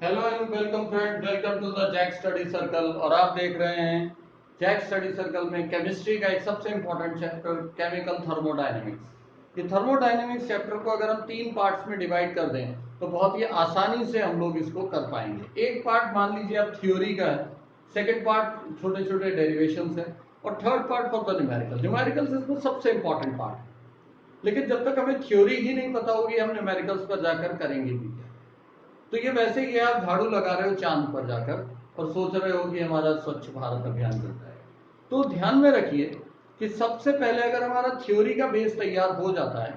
Hello and welcome friend, welcome to the Jack study circle. और आप देख रहे हैं जैक स्टडी सर्कल में केमिस्ट्री का एक सबसे इंपॉर्टेंट चैप्टर केमिकल थर्मोडायनेमिक्स। ये थर्मोडायनेमिक्स चैप्टर को अगर हम 3 पार्ट्स में डिवाइड कर दें तो बहुत ही आसानी से हम लोग इसको कर पाएंगे। एक पार्ट मान लीजिए आप थ्योरी का है, सेकेंड पार्ट छोटे छोटे डेरिवेशन है, और third part for the numerical. Numericals इसमें सबसे इंपॉर्टेंट पार्ट है, लेकिन जब तक हमें थ्योरी ही नहीं पता होगी हम न्यूमेरिकल्स पर जाकर करेंगे भी क्या। तो ये वैसे ही आप झाड़ू लगा रहे हो चांद पर जाकर और सोच रहे हो कि हमारा स्वच्छ भारत अभियान चलता है। तो ध्यान में रखिए कि सबसे पहले अगर हमारा थ्योरी का बेस तैयार हो जाता है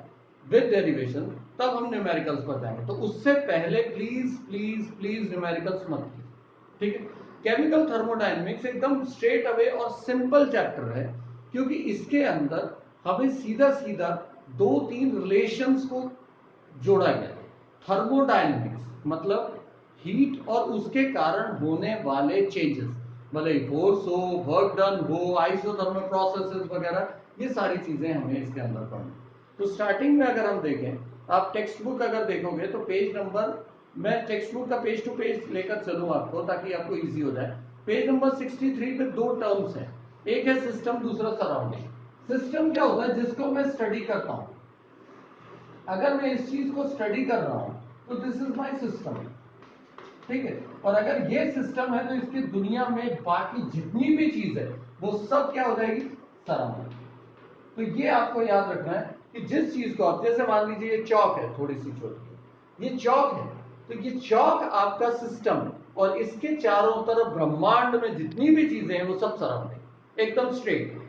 विद डेरिवेशन, तब हम न्यूमेरिकल्स पर जाएंगे। तो उससे पहले प्लीज प्लीज प्लीज न्यूमेरिकल्स मत कीजिए, ठीक है। केमिकल थर्मोडायनेमिक्स एकदम स्ट्रेट अवे और सिंपल चैप्टर है, क्योंकि इसके अंदर हमें सीधा सीधा 2-3 रिलेशंस को जोड़ा गया। थर्मोडायनेमिक्स मतलब हीट और उसके कारण होने वाले चेंजेस, भले ही फोर्स हो, वर्क डन हो, आइसोथर्मल प्रोसेसेस वगैरह, ये सारी चीजें हमें इसके अंदर पढ़नी। तो स्टार्टिंग में अगर हम देखें, आप टेक्स्ट बुक अगर देखोगे तो पेज नंबर, मैं टेक्स्ट बुक का पेज टू पेज लेकर चलूं आपको ताकि आपको इजी हो जाए। पेज नंबर 63 पे 2 टर्म्स हैं, एक है सिस्टम, दूसरा सराउंडिंग। सिस्टम क्या होता है? जिसको मैं स्टडी करता हूं। अगर मैं इस चीज को स्टडी कर रहा हूं तो दिस इज माय सिस्टम, ठीक है। और अगर ये सिस्टम है तो इसकी दुनिया में बाकी जितनी भी चीज है वो सब क्या हो जाएगी? सराउंडिंग। तो ये आपको याद रखना है कि जिस चीज को आप, जैसे मान लीजिए ये चौक है, थोड़ी सी छोटी, ये चौक है, तो ये चौक आपका सिस्टम, और इसके चारों तरफ ब्रह्मांड में जितनी भी चीजें हैं वो सब सराउंडिंग, एकदम स्ट्रेट।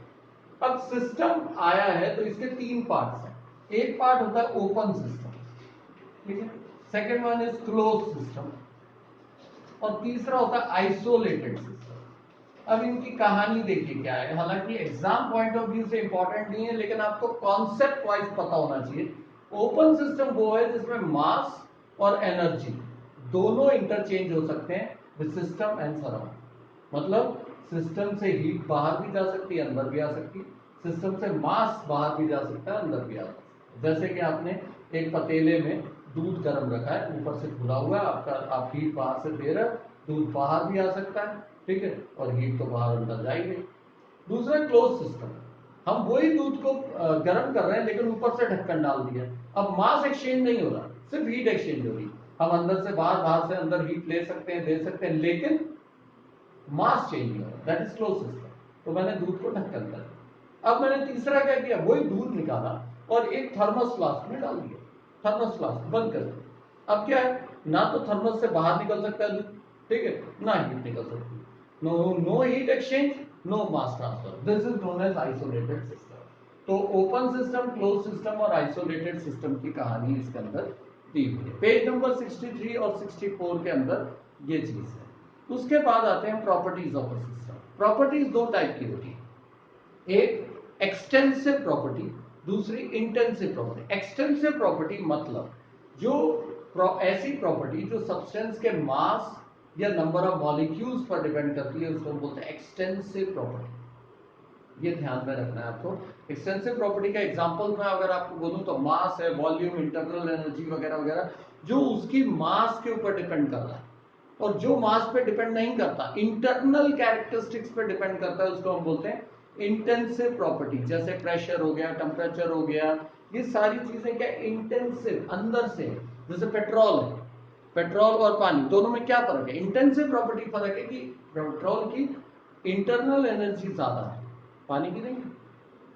अब सिस्टम आया है तो इसके 3 पार्ट्स हैं। एक पार्ट होता है ओपन सिस्टम, ठीक है। Second one is close system, और तीसरा होता है आइसोलेटेड सिस्टम। अब इनकी कहानी देखिए क्या है, हालांकि एग्जाम पॉइंट ऑफ व्यू से इंपॉर्टेंट नहीं है, लेकिन आपको कॉन्सेप्ट वाइज पता होना चाहिए। ओपन सिस्टम वो है जिसमें मास और एनर्जी दोनों इंटरचेंज हो सकते हैं विद सिस्टम एंड सराउंड। मतलब सिस्टम से हीट बाहर भी जा सकती है, अंदर भी आ सकती है। सिस्टम से मास बाहर भी जा सकता है, अंदर भी आ सकता है। जैसे कि आपने एक पतीले में दूध गर्म रखा है, ऊपर से खुला हुआ है, आपका आप हीट बाहर से दे रहे हो, दूध बाहर भी आ सकता है, ठीक है, और हीट तो बाहर अंदर जाएगी। दूसरा क्लोज सिस्टम, हम वही दूध को गर्म कर रहे हैं लेकिन ऊपर से ढक्कन डाल दिया। अब मास एक्सचेंज नहीं हो रहा, सिर्फ हीट एक्सचेंज हो रही है। हम अंदर से बाहर, बाहर से अंदर हीट ले सकते हैं, दे सकते हैं, लेकिन मास चेंज नहीं हो रहा, दैट इज क्लोज सिस्टम। तो मैंने दूध को ढक्कन कर दिया। अब मैंने तीसरा क्या किया, वही दूध निकाला और एक थर्मस फ्लास्क में डाल दिया, थर्मस फ्लास्क बंद कर दिया। अब क्या है, ना तो थर्मस से बाहर निकल सकता है दूध, ठीक है, ना हीट निकल सकती है। No no heat exchange, no mass transfer, this is known as isolated system. तो ओपन सिस्टम, क्लोज सिस्टम और आइसोलेटेड सिस्टम की कहानी इसके अंदर दी हुई है। पेज नंबर 63 और 64 के अंदर ये चीज है। उसके बाद आते हैं properties of a system. Properties 2 type की होती है, एक एक्सटेंसिव प्रॉपर्टी, दूसरी इंटेंसिव प्रॉपर्टी। एक्सटेंसिव प्रॉपर्टी मतलब जो ऐसी प्रॉपर्टी जो सब्सटेंस के मास या नंबर ऑफ मॉलिक्यूल्स पर डिपेंड करती है, उसको बोलते हैं एक्सटेंसिव प्रॉपर्टी। ये ध्यान में रखना है आपको। एक्सटेंसिव प्रॉपर्टी का एग्जांपल मैं अगर आपको बोलूं तो मास है, वॉल्यूम, इंटरनल एनर्जी वगैरह वगैरह, जो उसकी मास के ऊपर डिपेंड कर रहा है। और जो मास पे डिपेंड नहीं करता, इंटरनल कैरेक्टरिस्टिक्स पे डिपेंड करता है, उसको हम बोलते हैं इंटेंसिव प्रॉपर्टी। जैसे प्रेशर हो गया, टेम्परेचर हो गया, ये सारी चीजें क्या इंटेंसिव अंदर से। जैसे पेट्रोल है, पेट्रोल और पानी दोनों में क्या फर्क है? इंटेंसिव प्रॉपर्टी फर्क है कि पेट्रोल की इंटरनल एनर्जी ज्यादा है, पानी की नहीं।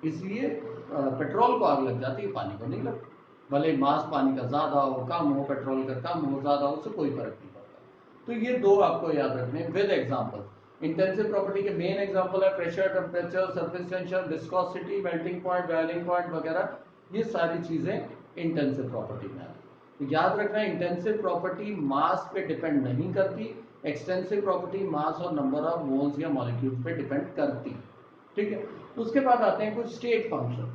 इसलिए पेट्रोल को आग लग जाती है, पानी को नहीं लगती। भले मास पानी का ज्यादा हो, कम हो, पेट्रोल का कम हो, ज्यादा हो, उससे कोई फर्क नहीं पड़ता। तो ये 2 आपको याद रखने विद एग्जांपल। इंटेंसिव प्रॉपर्टी के मेन एग्जांपल है pressure, temperature, surface tension, viscosity, melting point, boiling point वगैरह। ये सारी चीजें इंटेंसिव प्रॉपर्टी में आती। तो याद रखना, इंटेंसिव प्रॉपर्टी मास पे डिपेंड नहीं करती, एक्सटेंसिव प्रॉपर्टी मास और नंबर ऑफ मोल्स या मॉलिक्यूल्स पे डिपेंड करती, ठीक है। उसके बाद आते हैं कुछ स्टेट फंक्शन।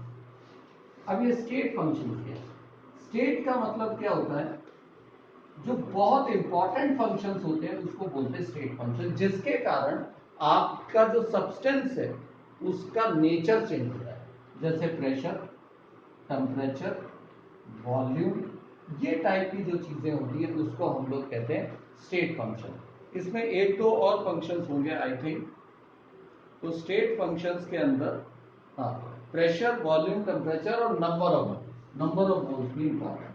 अब ये स्टेट फंक्शन क्या है? स्टेट का मतलब क्या होता है? जो बहुत इंपॉर्टेंट फंक्शंस होते हैं उसको बोलते हैं स्टेट फंक्शन, जिसके कारण आपका जो सब्सटेंस है उसका नेचर चेंज होता है। जैसे प्रेशर, टेम्परेचर, वॉल्यूम, ये टाइप की जो चीजें होती है उसको हम लोग कहते हैं स्टेट फंक्शन। इसमें एक दो और फंक्शंस होंगे आई थिंक। तो स्टेट फंक्शंस के अंदर हाँ, प्रेशर, वॉल्यूम, टेम्परेचर और नंबर ऑफ मोल्स भी इंपॉर्टेंट।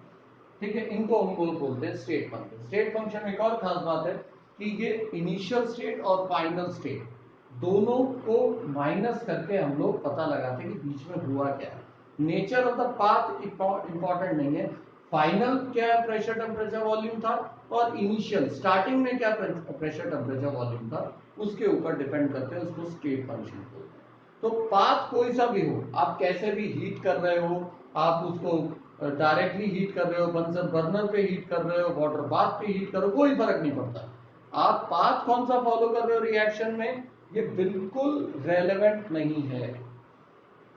ठीक है, इनको हम लोग बोलते हैं स्टेट फंक्शन। स्टेट फंक्शन एक और खास बात है कि ये इनिशियल स्टेट और फाइनल स्टेट दोनों को माइनस करके हम लोग पता लगाते हैं कि बीच में हुआ क्या है। Nature of the path important नहीं है, फाइनल क्या प्रेशर, टेम्परेचर, वॉल्यूम था और इनिशियल स्टार्टिंग में क्या प्रेशर, टेम्परेचर, वॉल्यूम था, उसके ऊपर डिपेंड करते हैं, उसको स्टेट फंक्शन बोलते हैं। तो पाथ कोई सा भी हो, आप कैसे भी हीट कर रहे हो, आप उसको डायरेक्टली हीट कर रहे हो, बंसन बर्नर पे हीट कर रहे हो, वाटर बाथ पे हीट कर रहे हो, कोई फर्क नहीं पड़ता। आप पाथ कौन सा फॉलो कर रहे हो रिएक्शन में, ये बिल्कुल रेलेवेंट नहीं है।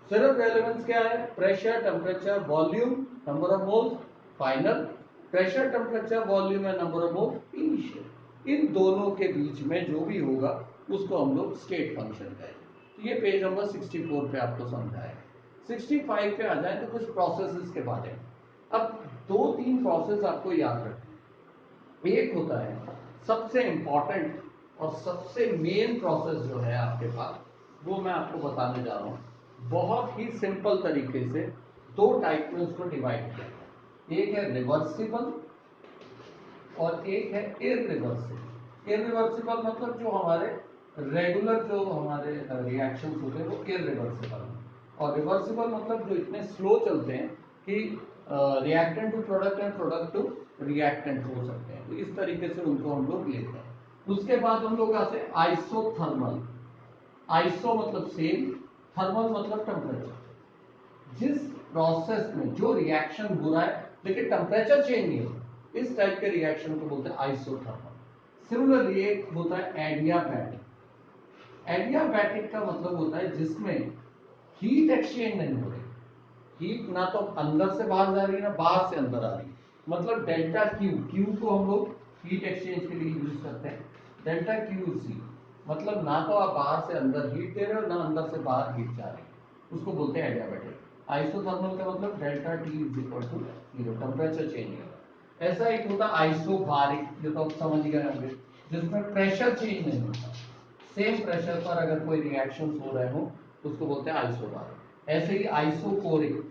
सिर्फ रेलेवेंस क्या है, pressure, temperature, volume, number of moles final, pressure, temperature, volume and number of moles initial. इन दोनों के बीच में जो भी होगा उसको हम लोग स्टेट फंक्शन कहेंगे। तो ये पेज नंबर 64 पे आपको समझाया। 65 पे आ जाए तो कुछ प्रोसेसेस के बारे में। अब दो तीन प्रोसेस आपको याद रखना। एक होता है सबसे इंपॉर्टेंट और सबसे मेन प्रोसेस जो है आपके पास, वो मैं आपको बताने जा रहा हूँ। बहुत ही सिंपल तरीके से दो टाइप में उसको डिवाइड किया। एक है रिवर्सिबल और एक है इररिवर्सिबल। इररिवर्सिबल मतलब जो हमारे रेगुलर जो हमारे रिएक्शंस होते हैं वो इररिवर्सिबल है, और रिवर्सिबल मतलब जो इतने स्लो चलते हैं कि reactant to product and product to reactant हो सकते हैं। तो इस तरीके से उनको हम लोग लेते हैं। उसके बाद हम लोग आते हैं आइसोथर्मल। आइसो मतलब सेम, थर्मल मतलब टेम्परेचर। जिस प्रोसेस में जो रिएक्शन हो रहा है लेकिन टेम्परेचर चेंज नहीं होता, इस टाइप के रिएक्शन को बोलते हैं आइसोथर्मल। सिमिलरली एक होता है एडियाबैटिक। एडियाबैटिक का मतलब होता है जिसमें हीट एक्सचेंज नहीं हो रही, हीट ना तो अंदर से बाहर जा रही है ना बाहर से अंदर आ रही है। मतलब डेल्टा क्यू, क्यू को हम लोग हीट एक्सचेंज के लिए यूज करते हैं, डेल्टा क्यू सी। मतलब ना तो आप बाहर से अंदर हीट दे रहे हो ना अंदर से बाहर हीट जा रही है, उसको बोलते हैं एडियाबैटिक। आइसोथर्मल का मतलब delta T is equal to 0, temperature change नहीं होगा। ऐसा एक होता है आइसोबारिक, ये तो आप समझ गए होंगे, जिसमें प्रेशर चेंज नहीं होता, सेम प्रेशर पर अगर कोई रिएक्शन हो रहे हो उसको बोलते हैं आइसोबारिक। ऐसे ही आइसोकोरिक,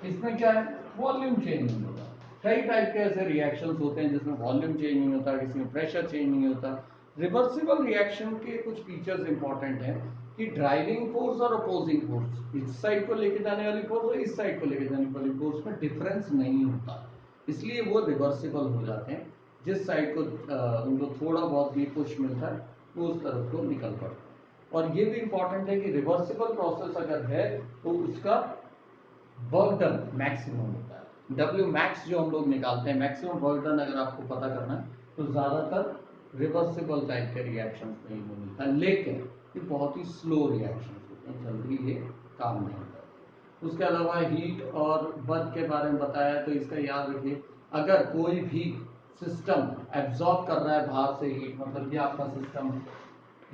इसमें क्या है, वॉल्यूम चेंज नहीं होता। कई टाइप के ऐसे रिएक्शंस होते हैं जिसमें वॉल्यूम चेंज नहीं होता, किसी में प्रेशर चेंज नहीं होता। रिवर्सिबल रिएक्शन के कुछ फीचर्स इंपॉर्टेंट हैं कि ड्राइविंग फोर्स और अपोजिंग फोर्स, इस साइड को लेके जाने वाली फोर्स और इस साइड को लेके जाने वाली फोर्स में डिफरेंस नहीं होता, इसलिए वो रिवर्सिबल हो जाते हैं। जिस साइड को उनको थोड़ा बहुत भी पुश मिलता है वो उस तरफ को निकल पड़ता है। और ये भी इंपॉर्टेंट है कि रिवर्सिबल प्रोसेस अगर है तो उसका वर्क डन मैक्सिमम होता है। डब्ल्यू मैक्स जो हम लोग निकालते हैं, मैक्सिमम वर्क डन अगर आपको पता करना है तो ज़्यादातर रिवर्सिबल टाइप के रिएक्शन नहीं मिलता, लेकिन ये बहुत ही स्लो रिएक्शन होते हैं, जल्दी ये काम नहीं करते। उसके अलावा हीट और वर्क के बारे में बताया, तो इसका याद रखिए, अगर कोई भी सिस्टम एब्जॉर्ब कर रहा है बाहर से हीट, मतलब ये आपका सिस्टम है,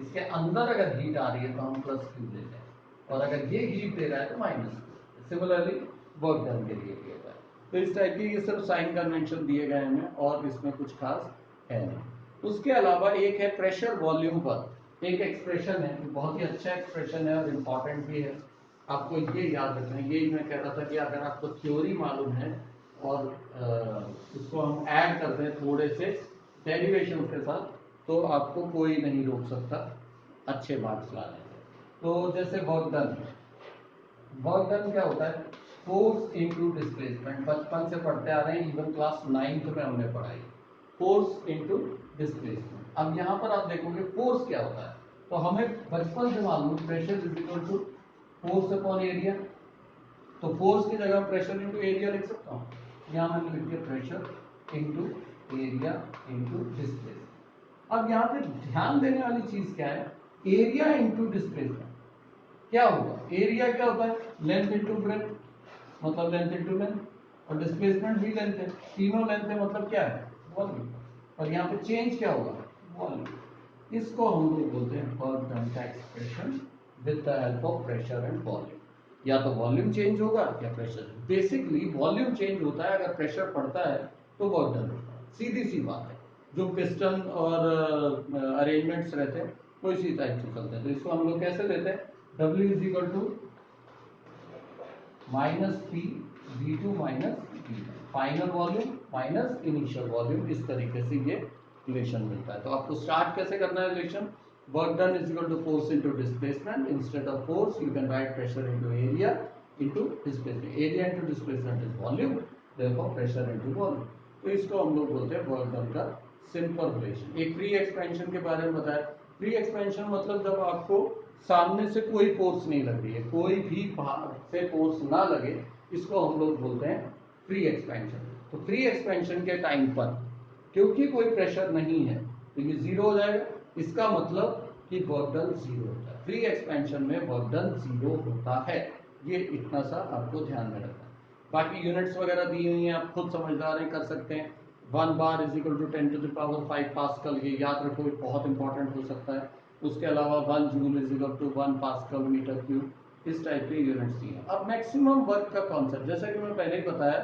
इसके अंदर अगर हीट आ रही है तो हम प्लस क्यू लेते हैं, और अगर ये हीट दे रहा है तो minus Q. Similarly work done के लिए भी होता है। तो इस टाइप की ये सिर्फ साइन कन्वेंशन दिए गए हैं और इसमें कुछ खास है नहीं। उसके अलावा एक है प्रेशर वॉल्यूम पर, एक एक्सप्रेशन है, बहुत ही अच्छा एक्सप्रेशन है और इम्पॉर्टेंट भी है, आपको ये याद रखना है। ये मैं कह रहा था कि अगर आपको थ्योरी मालूम है और उसको हम ऐड कर दें थोड़े से डेरिवेशन के साथ, तो आपको कोई नहीं रोक सकता अच्छे मार्क्स लाने से। तो जैसे वर्क डन, वर्क डन क्या होता है, फोर्स इनटू डिस्प्लेसमेंट। बचपन से पढ़ते आ रहे हैं, इवन क्लास 9th में हमने पढ़ाई, फोर्स इनटू डिस्प्लेसमेंट। अब यहाँ पर आप देखोगे फोर्स क्या होता है, तो हमें बचपन से मालूम pressure is equal to force upon area. तो फोर्स की जगह प्रेशर इनटू एरिया लिख सकता हूँ, यहाँ मैंने लिख दिया pressure into area into displacement. अब यहाँ पे ध्यान देने वाली चीज क्या है, एरिया इनटू डिस्प्लेसमेंट क्या होगा, एरिया क्या होता है, लेंथ इनटू ब्रेथ, मतलब लेंथ इनटू लेंथ, और डिस्प्लेसमेंट भी लेंथ है, तीनों लेंथ है, मतलब क्या है, वॉल्यूम। और यहाँ पे चेंज क्या होगा, वॉल्यूम। इसको हम लोग बोलते हैं वर्क डन का expression with the help of pressure and volume. या तो वॉल्यूम चेंज होगा या प्रेशर। बेसिकली वॉल्यूम चेंज होता है, अगर प्रेशर पड़ता है तो वर्क डन होता है, सीधी सी बात है। जो पिस्टन और अरेंजमेंट्स रहते हैं वो इसी टाइप से चलते हैं। तो इसको हम लोग कैसे लेते हैं, W is equal to minus P V2 minus V1, final volume minus initial volume, इस तरीके से ये रिलेशन मिलता है। तो आपको स्टार्ट कैसे करना है relation, work done is equal to force into displacement, instead of force you can write pressure into area into displacement, area into displacement is volume, therefore pressure into volume. तो इसको हम लोग बोलते हैं वर्क डन का simple relation. एक free expansion के बारे में बताया। फ्री एक्सपेंशन मतलब जब आपको सामने से कोई फोर्स नहीं लग रही है, कोई भी बाहर से फोर्स ना लगे, इसको हम लोग बोलते हैं फ्री एक्सपेंशन। तो फ्री एक्सपेंशन के टाइम पर क्योंकि कोई प्रेशर नहीं है तो ये जीरो हो जाएगा, इसका मतलब कि वर्क डन जीरो होता है। फ्री एक्सपेंशन में वर्क डन जीरो होता है, ये इतना सा आपको ध्यान में रखना है। बाकी यूनिट्स वगैरह दी हुई हैं, आप खुद समझदार हैं, कर सकते हैं। 1 bar is equal to 10⁵ pascal, ये याद रखो, ये बहुत इंपॉर्टेंट हो सकता है। उसके अलावा 1 joule is equal to 1 pascal metre cube, इस टाइप के यूनिट्स दिए हैं। अब मैक्सिमम वर्क का कॉन्सेप्ट, जैसा कि मैं पहले ही बताया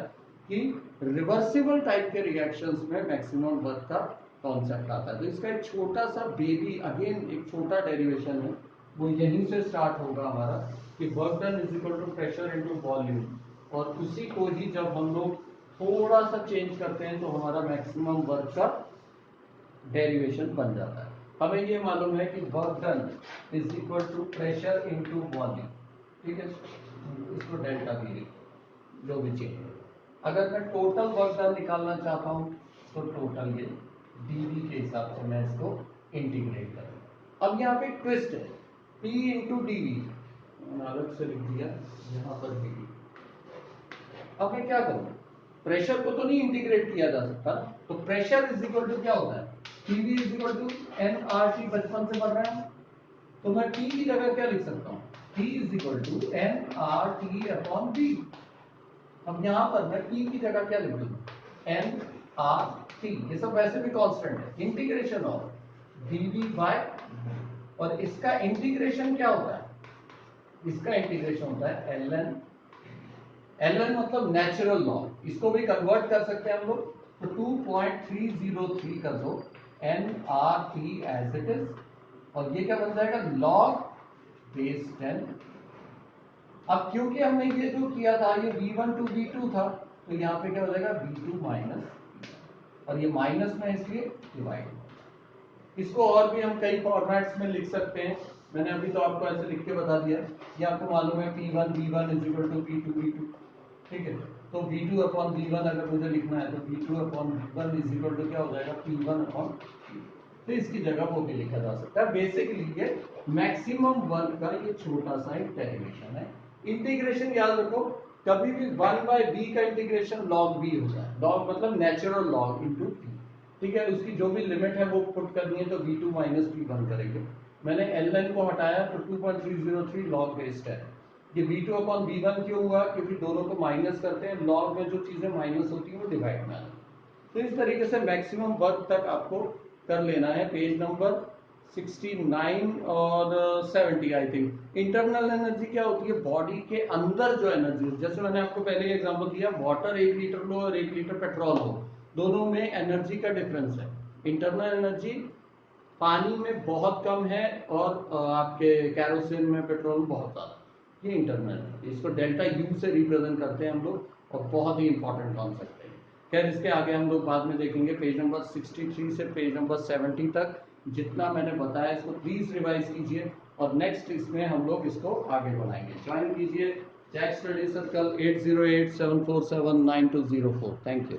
कि रिवर्सिबल टाइप के रिएक्शंस में मैक्सिमम वर्क का कॉन्सेप्ट आता है। तो इसका एक छोटा सा बेबी, अगेन एक छोटा डेरिवेशन है, वो यहीं से स्टार्ट होगा हमारा कि work done is equal to pressure into volume, और उसी को ही जब हम लोग थोड़ा सा चेंज करते हैं तो हमारा मैक्सिमम वर्क का डेरिवेशन बन जाता है। हमें ये मालूम है कि work done is equal to pressure into volume, ठीक है, इसको डेल्टा भी लिखो, जो भी चेंज है। अगर मैं टोटल वर्क डन निकालना चाहता हूं तो टोटल ये dV के हिसाब से मैं इसको इंटीग्रेट करूँ। अब यहाँ पे ट्विस्ट है, P इंटू dV, अलग से लिख दिया यहाँ पर dV। अब मैं क्या करूँ, प्रेशर को तो नहीं इंटीग्रेट किया जा सकता, तो प्रेशर इज इक्वल टू क्या होता है, PV is equal to nRT, बचपन से पढ़ रहे हैं। तो मैं P की जगह क्या लिख सकता हूँ, P is equal to nRT upon V। अब यहां पर मैं P की जगह क्या लिख दूँ, nRT, ये सब वैसे भी कांस्टेंट है, इंटीग्रेशन ऑफ dV बाय, और इसका इंटीग्रेशन क्या होता है, इसका इंटीग्रेशन होता है ln मतलब नेचुरल लॉग, इसको भी कन्वर्ट कर सकते हैं हम लोग, तो 2.303 कर दो nRT एज इट इज, और ये क्या बन जाएगा, लॉग बेस 10। अब क्योंकि हमने ये जो किया था ये V1 टू V2 था, तो यहाँ पे क्या हो जाएगा V2 माइनस, और ये माइनस में इसलिए डिवाइड। इसको और भी हम कई फॉर्मेट्स में लिख सकते हैं, मैंने अभी तो आपको ऐसे लिख के बता दिया। ये आपको मालूम है P1 V1 is equal to P2 V2, ठीक है। तो V2 अपॉन V1 अगर मुझे लिखना है तो V2 upon V1 is equal to क्या हो जाएगा, P1 अपॉन P2। तो इसकी जगह वो भी लिखा जा सकता है। बेसिकली ये मैक्सिमम वर्क का ये छोटा सा एक डेरिवेशन है। इंटीग्रेशन याद रखो, कभी भी 1 बाय v का इंटीग्रेशन log v होता है, log मतलब नेचुरल log इनटू v, ठीक है। उसकी जो भी लिमिट है वो पुट करनी है, तो v2 माइनस p1 करेंगे। मैंने ln को हटाया तो 2.303 log बेस 10। ये v2 अपॉन v1 क्यों हुआ, क्योंकि दोनों को माइनस करते हैं, log में जो चीजें माइनस होती है वो डिवाइड में आती है। तो इस तरीके से मैक्सिमम वर्क तक आपको कर लेना है। पेज नंबर 69 और 70 आई थिंक। इंटरनल एनर्जी क्या होती है, बॉडी के अंदर जो एनर्जी, जैसे मैंने आपको पहले एग्जांपल दिया, वाटर 1 लीटर लो और 1 लीटर पेट्रोल हो, दोनों में एनर्जी का डिफरेंस है। इंटरनल एनर्जी पानी में बहुत कम है और आपके कैरोसिन में, पेट्रोल में बहुत ज्यादा, ये इंटरनल, इसको डेल्टा यू से रिप्रेजेंट करते हैं हम लोग, और बहुत ही इंपॉर्टेंट कॉन्सेप्ट है। खैर इसके आगे हम लोग बाद में देखेंगे। पेज नंबर 63 से पेज नंबर 70 तक जितना मैंने बताया इसको प्लीज रिवाइज कीजिए, और नेक्स्ट इसमें हम लोग इसको आगे बढ़ाएंगे। ज्वाइन कीजिए Jack study circle 8087479204। Thank you.